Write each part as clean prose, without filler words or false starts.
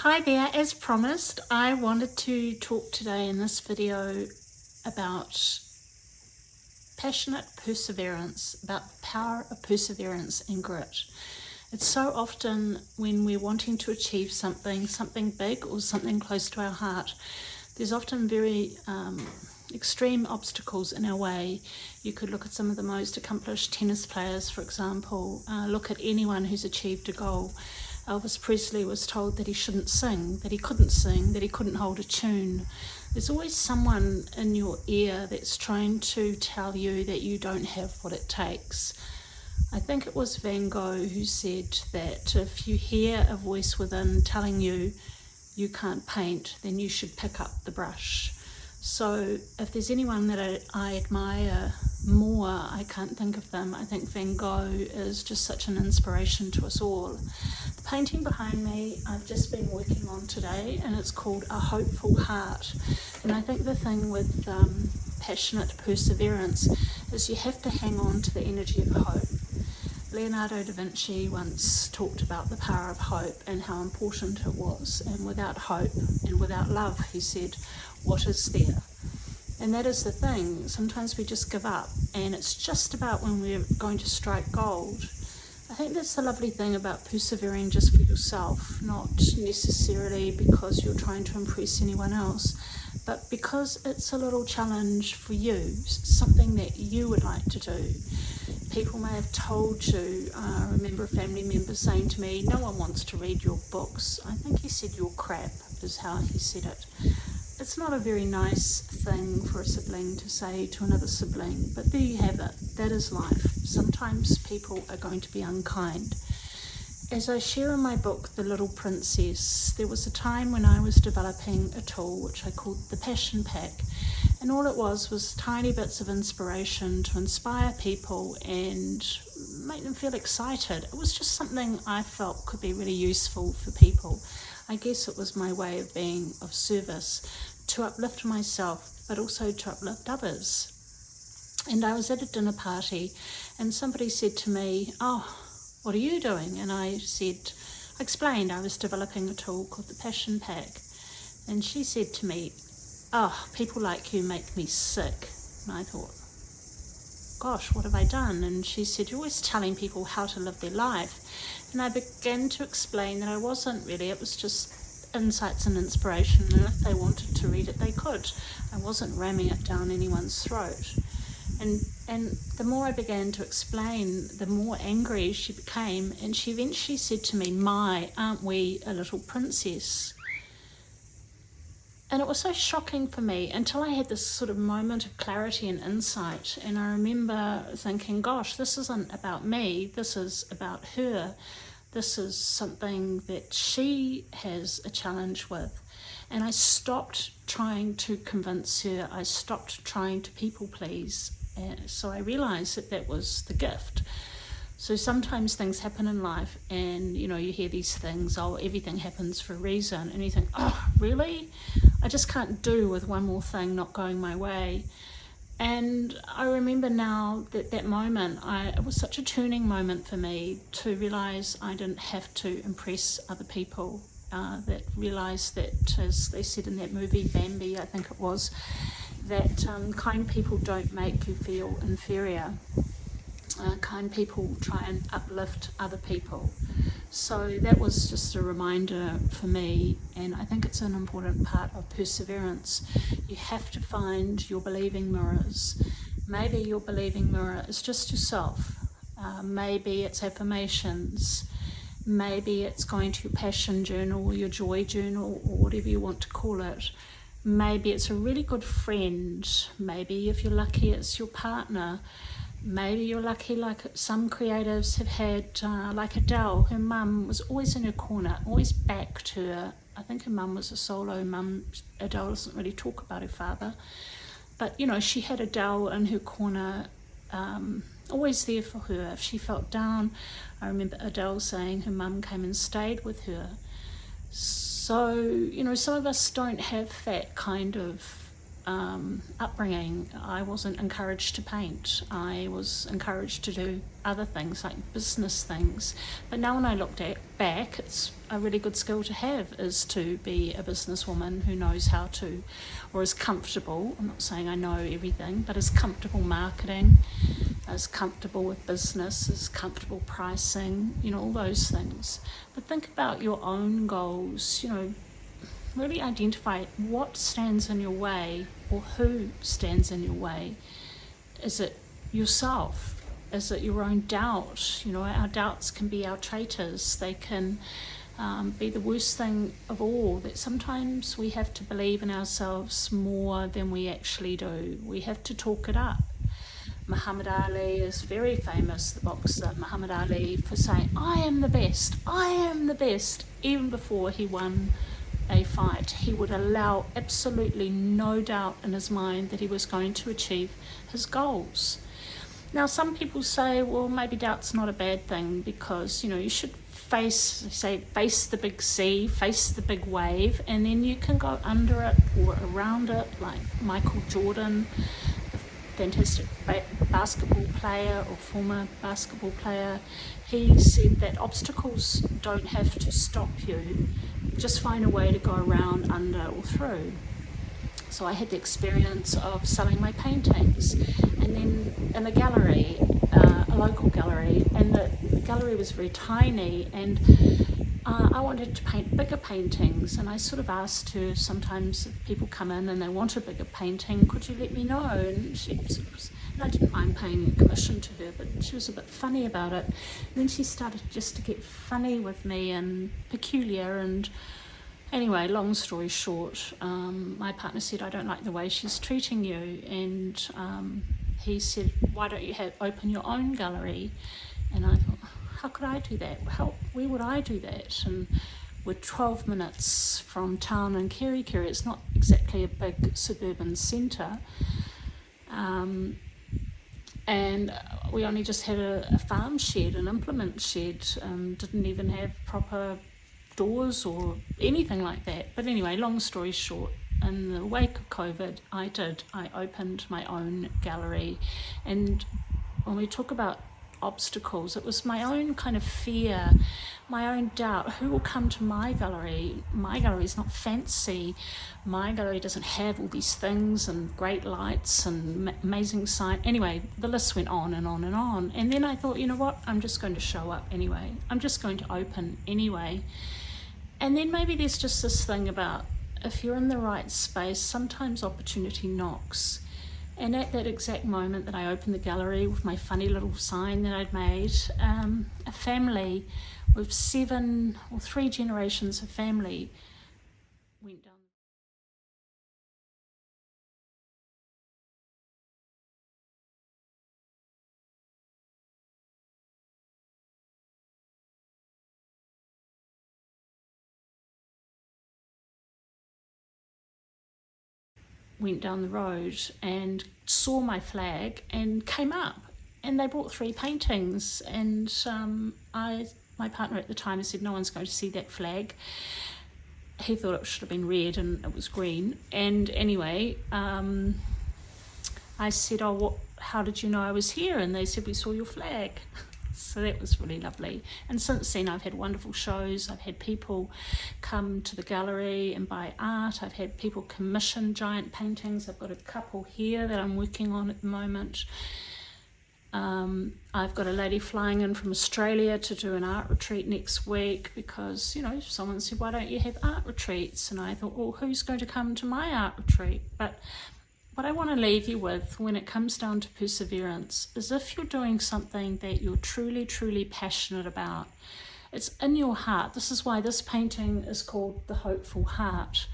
Hi there, as promised, I wanted to talk today in this video about passionate perseverance, about the power of perseverance and grit. It's so often when we're wanting to achieve something big or something close to our heart, there's often very extreme obstacles in our way. You could look at some of the most accomplished tennis players, for example, look at anyone who's achieved a goal. Elvis Presley was told that he shouldn't sing, that he couldn't hold a tune. There's always someone in your ear that's trying to tell you that you don't have what it takes. I think it was Van Gogh who said that if you hear a voice within telling you you can't paint, then you should pick up the brush. So if there's anyone that I admire more, I can't think of them. I think Van Gogh is just such an inspiration to us all. The painting behind me I've just been working on today, and it's called A Hopeful Heart. And I think the thing with passionate perseverance is you have to hang on to the energy of hope. Leonardo da Vinci once talked about the power of hope and how important it was. And without hope and without love, he said, what is there? And that is the thing. Sometimes we just give up, and it's just about when we're going to strike gold. I think that's the lovely thing about persevering just for yourself, not necessarily because you're trying to impress anyone else, but because it's a little challenge for you, something that you would like to do. People may have told you, I remember a family member saying to me, no one wants to read your books. I think he said you're crap, is how he said it. It's not a very nice thing for a sibling to say to another sibling, but there you have it. That is life. Sometimes people are going to be unkind. As I share in my book, The Little Princess, there was a time when I was developing a tool which I called the Passion Pack. And all it was tiny bits of inspiration to inspire people and make them feel excited. It was just something I felt could be really useful for people. I guess it was my way of being of service to uplift myself, but also to uplift others. And I was at a dinner party, and somebody said to me, oh, what are you doing? And I explained I was developing a tool called the Passion Pack. And she said to me, oh, people like you make me sick. And I thought, gosh, what have I done? And she said, you're always telling people how to live their life. And I began to explain that I wasn't really, it was just insights and inspiration, and if they wanted to read it, they could. I wasn't ramming it down anyone's throat. And the more I began to explain, the more angry she became, and she eventually said to me, my, aren't we a little princess? And it was so shocking for me until I had this sort of moment of clarity and insight. And I remember thinking, gosh, this isn't about me. This is about her. This is something that she has a challenge with. And I stopped trying to convince her. I stopped trying to people please. And so I realized that that was the gift. So sometimes things happen in life, and you hear these things, oh, everything happens for a reason, and you think, oh, really? I just can't do with one more thing not going my way. And I remember now that moment, it was such a turning moment for me to realize I didn't have to impress other people, that realized that, as they said in that movie Bambi, I think it was, that kind people don't make you feel inferior. Kind people try and uplift other people. So that was just a reminder for me, and I think it's an important part of perseverance. You have to find your believing mirrors. Maybe your believing mirror is just yourself. Maybe it's affirmations. Maybe it's going to your passion journal or your joy journal or whatever you want to call it. Maybe it's a really good friend. Maybe if you're lucky it's your partner. Maybe you're lucky like some creatives have had, like Adele. Her mum was always in her corner, always backed her. I think her mum was a solo mum. Adele doesn't really talk about her father. But, she had Adele in her corner, always there for her. If she felt down, I remember Adele saying her mum came and stayed with her. So, some of us don't have that kind of upbringing. I wasn't encouraged to paint. I was encouraged to do other things like business things. But now when I look back, it's a really good skill to have, is to be a businesswoman who knows how to, or is comfortable, I'm not saying I know everything, but is comfortable marketing, is comfortable with business, is comfortable pricing, all those things. But think about your own goals, really identify what stands in your way, or who stands in your way. Is it yourself? Is it your own doubt? Our doubts can be our traitors. They can be the worst thing of all, that sometimes we have to believe in ourselves more than we actually do. We have to talk it up. Muhammad Ali is very famous, the boxer Muhammad Ali, for saying, I am the best, even before he won a fight. He would allow absolutely no doubt in his mind that he was going to achieve his goals. Now, some people say, well, maybe doubt's not a bad thing, because, you should face the big sea, face the big wave, and then you can go under it or around it, like Michael Jordan, the fantastic basketball player or former basketball player. He said that obstacles don't have to stop you, just find a way to go around, under or through. So I had the experience of selling my paintings, and then in a gallery, a local gallery, and the gallery was very tiny, and I wanted to paint bigger paintings, and I sort of asked her sometimes, if people come in and they want a bigger painting, could you let me know? And I didn't mind paying a commission to her, but she was a bit funny about it. And then she started just to get funny with me and peculiar, and anyway, long story short, my partner said, I don't like the way she's treating you, and he said, why don't you open your own gallery? And I thought, how could I do that? Where would I do that? And we're 12 minutes from town in Kerikeri. It's not exactly a big suburban centre. And we only just had a farm shed, an implement shed, didn't even have proper doors or anything like that. But anyway, long story short, in the wake of COVID, I opened my own gallery. And when we talk about obstacles, it was my own kind of fear, my own doubt. Who will come to my gallery? My gallery is not fancy. My gallery doesn't have all these things and great lights and amazing sign. Anyway, the list went on and on and on. And then I thought, you know what? I'm just going to show up anyway. I'm just going to open anyway. And then maybe there's just this thing about, if you're in the right space, sometimes opportunity knocks. And at that exact moment that I opened the gallery with my funny little sign that I'd made, a family with 3 generations of family went down. Went down the road and saw my flag and came up, and they brought 3 paintings, and my partner at the time said, no one's going to see that flag. He thought it should have been red and it was green. And anyway, I said, how did you know I was here? And they said, we saw your flag. So that was really lovely. And since then, I've had wonderful shows. I've had people come to the gallery and buy art. I've had people commission giant paintings. I've got a couple here that I'm working on at the moment. I've got a lady flying in from Australia to do an art retreat next week, because, someone said, why don't you have art retreats? And I thought, well, who's going to come to my art retreat? But what I want to leave you with when it comes down to perseverance is, if you're doing something that you're truly, truly passionate about, it's in your heart. This is why this painting is called The Hopeful Heart.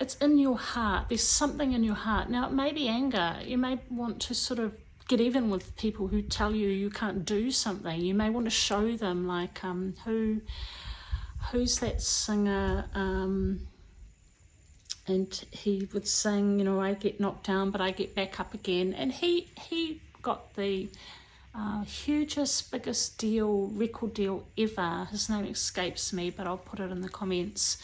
It's in your heart. There's something in your heart. Now, it may be anger. You may want to sort of get even with people who tell you can't do something. You may want to show them, like, who's that singer? And he would sing, I get knocked down, but I get back up again. And he got the hugest, biggest record deal ever. His name escapes me, but I'll put it in the comments.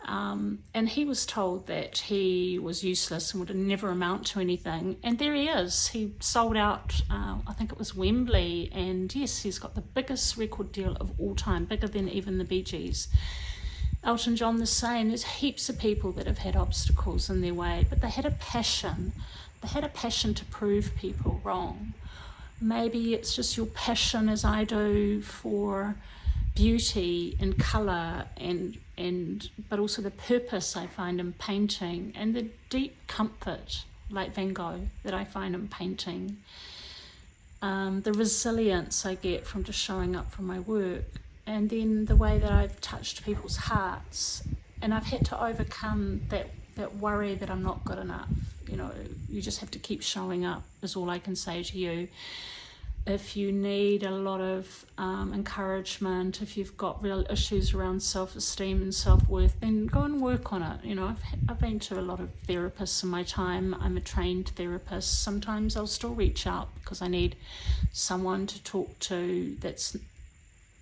And he was told that he was useless and would never amount to anything. And there he is. He sold out, I think it was Wembley. And yes, he's got the biggest record deal of all time, bigger than even the Bee Gees. Elton John the same. There's heaps of people that have had obstacles in their way, but they had a passion. They had a passion to prove people wrong. Maybe it's just your passion, as I do, for beauty and colour but also the purpose I find in painting, and the deep comfort, like Van Gogh, that I find in painting. The resilience I get from just showing up for my work, and then the way that I've touched people's hearts, and I've had to overcome that worry that I'm not good enough. You just have to keep showing up, is all I can say to you. If you need a lot of encouragement, if you've got real issues around self-esteem and self-worth, then go and work on it. I've been to a lot of therapists in my time. I'm a trained therapist. Sometimes I'll still reach out because I need someone to talk to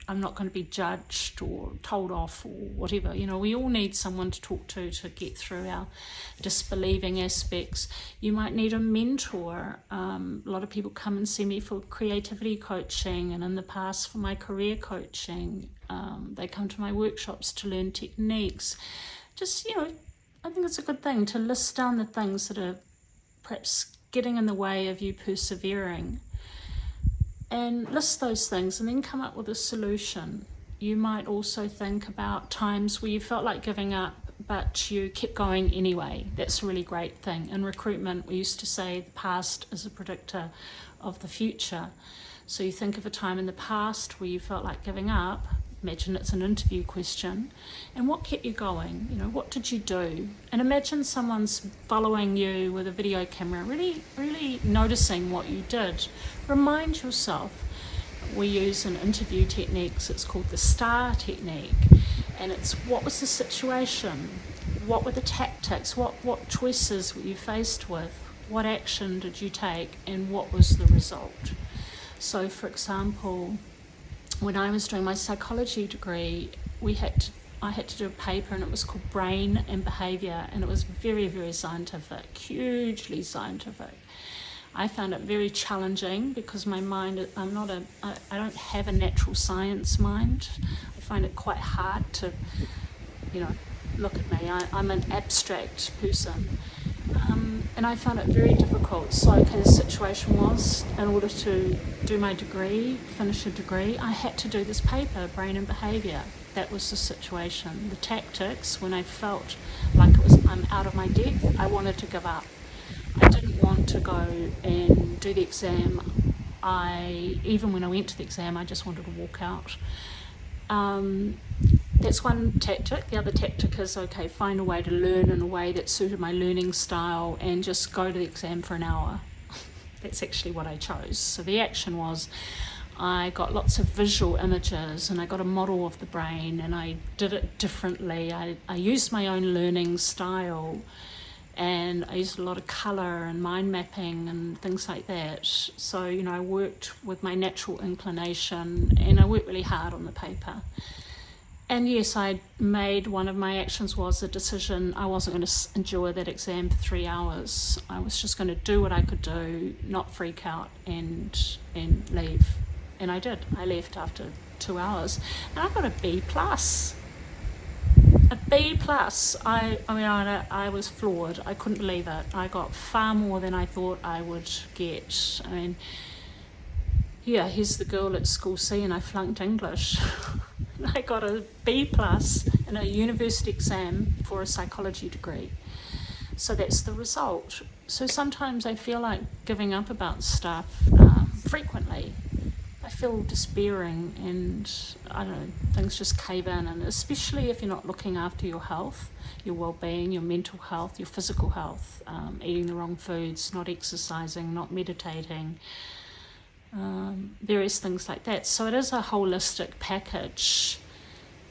I'm not going to be judged or told off or whatever. We all need someone to talk to get through our disbelieving aspects. You might need a mentor. A lot of people come and see me for creativity coaching, and in the past for my career coaching. They come to my workshops to learn techniques. Just, I think it's a good thing to list down the things that are perhaps getting in the way of you persevering. And list those things and then come up with a solution. You might also think about times where you felt like giving up, but you kept going anyway. That's a really great thing. In recruitment, we used to say the past is a predictor of the future. So you think of a time in the past where you felt like giving up. Imagine it's an interview question. And what kept you going? What did you do? And imagine someone's following you with a video camera, really, really noticing what you did. Remind yourself. We use in interview techniques, it's called the STAR technique. And it's, what was the situation? What were the tactics? What choices were you faced with? What action did you take? And what was the result? So, for example, when I was doing my psychology degree, I had to do a paper, and it was called Brain and Behaviour, and it was very, very scientific, hugely scientific. I found it very challenging because my mind, I don't have a natural science mind. I find it quite hard to, look at me. I'm an abstract person. And I found it very difficult. So, the situation was, in order to do my degree, finish a degree, I had to do this paper, Brain and Behaviour. That was the situation. The tactics, when I felt like I'm out of my depth, I wanted to give up. I didn't want to go and do the exam. Even when I went to the exam, I just wanted to walk out. That's one tactic. The other tactic is, find a way to learn in a way that suited my learning style and just go to the exam for an hour. That's actually what I chose. So the action was, I got lots of visual images and I got a model of the brain, and I did it differently. I used my own learning style, and I used a lot of colour and mind mapping and things like that. So, I worked with my natural inclination, and I worked really hard on the paper. And yes, I made, one of my actions was a decision. I wasn't going to endure that exam for 3 hours. I was just going to do what I could do, not freak out, and leave. And I did. I left after 2 hours, and I got a B+. A B+. I was floored. I couldn't believe it. I got far more than I thought I would get. Here's the girl at school C, and I flunked English. I got a B+ in a university exam for a psychology degree. So that's the result. So sometimes I feel like giving up about stuff frequently. I feel despairing, and I don't know, things just cave in, and especially if you're not looking after your health, your well-being, your mental health, your physical health, eating the wrong foods, not exercising, not meditating, various things like that. So it is a holistic package,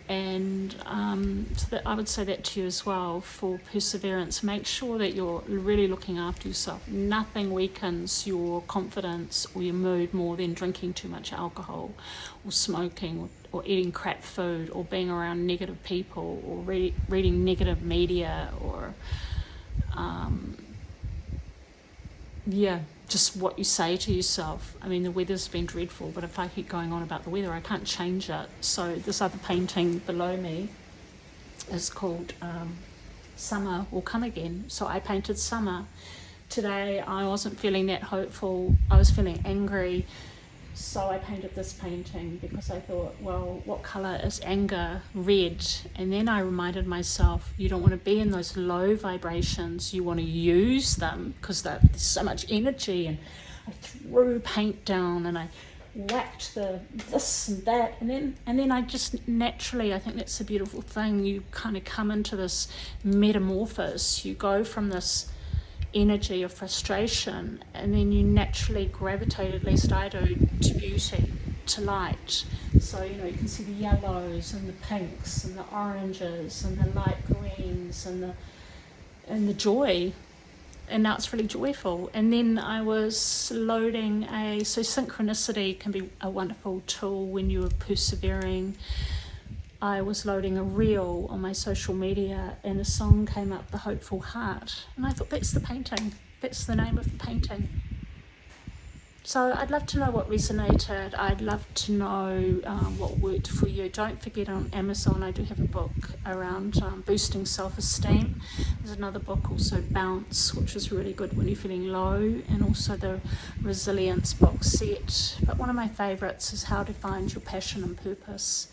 and so that I would say that to you as well for perseverance. Make sure that you're really looking after yourself. Nothing weakens your confidence or your mood more than drinking too much alcohol or smoking or eating crap food, or being around negative people, or reading negative media, or just what you say to yourself. I mean, the weather's been dreadful, but if I keep going on about the weather, I can't change it. So this other painting below me is called Summer Will Come Again. So I painted summer. Today I wasn't feeling that hopeful. I was feeling angry. So I painted this painting because I thought, well, what colour is anger? Red. And then I reminded myself, you don't want to be in those low vibrations. You want to use them because there's so much energy. And I threw paint down and I whacked this and that. And then I just naturally, I think that's a beautiful thing. You kind of come into this metamorphosis. You go from this energy of frustration, and then you naturally gravitate, at least I do, to beauty, to light. So you can see the yellows and the pinks and the oranges and the light greens and the joy, and now it's really joyful. And then I was loading so synchronicity can be a wonderful tool when you are persevering. I was loading a reel on my social media and a song came up, The Hopeful Heart. And I thought, that's the painting. That's the name of the painting. So I'd love to know what resonated. I'd love to know what worked for you. Don't forget, on Amazon, I do have a book around boosting self-esteem. There's another book also, Bounce, which is really good when you're feeling low, and also the Resilience box set. But one of my favourites is How to Find Your Passion and Purpose.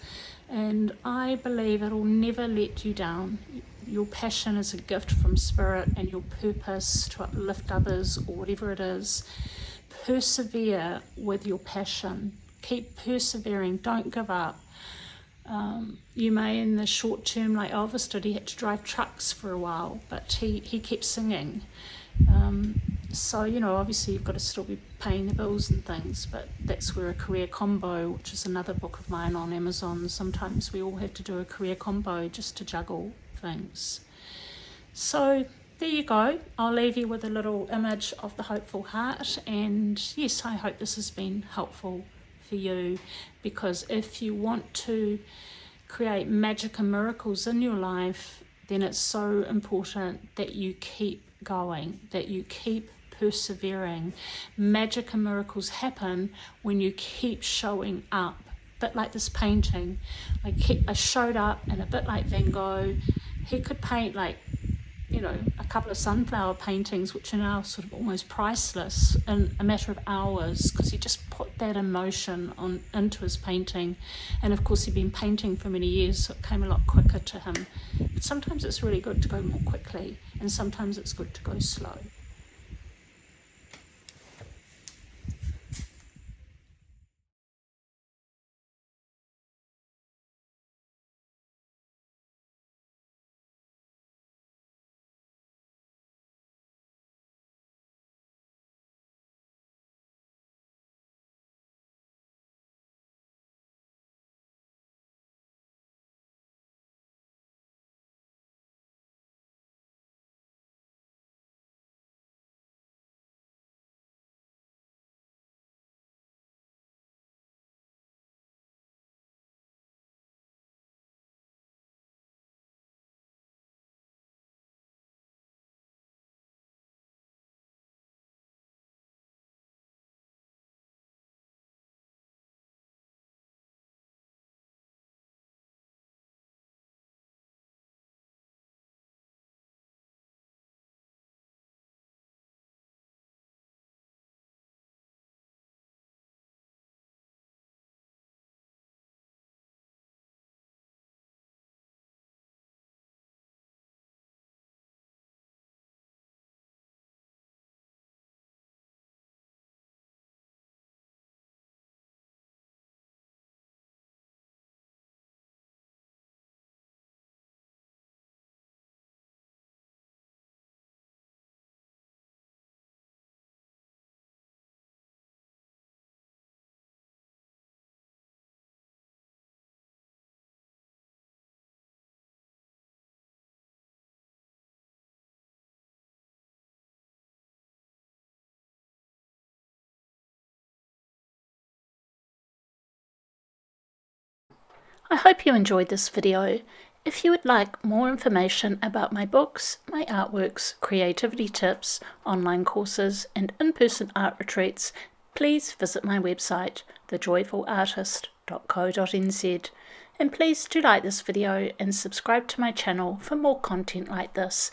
And I believe it'll never let you down. Your passion is a gift from spirit, and your purpose to uplift others, or whatever it is. Persevere with your passion. Keep persevering. Don't give up. You may in the short term, like Elvis did, he had to drive trucks for a while, but he kept singing. So, obviously you've got to still be paying the bills and things, but that's where a career combo, which is another book of mine on Amazon, sometimes we all have to do a career combo just to juggle things. So there you go. I'll leave you with a little image of the hopeful heart, and yes, I hope this has been helpful for you, because if you want to create magic and miracles in your life, then it's so important that you keep going, that you keep persevering. Magic and miracles happen when you keep showing up. A bit like this painting. I showed up, and a bit like Van Gogh, he could paint a couple of sunflower paintings, which are now sort of almost priceless, in a matter of hours, because he just put that emotion into his painting. And of course he'd been painting for many years, so it came a lot quicker to him. But sometimes it's really good to go more quickly, and sometimes it's good to go slow. I hope you enjoyed this video. If you would like more information about my books, my artworks, creativity tips, online courses, and in-person art retreats, please visit my website, thejoyfulartist.co.nz. And please do like this video and subscribe to my channel for more content like this.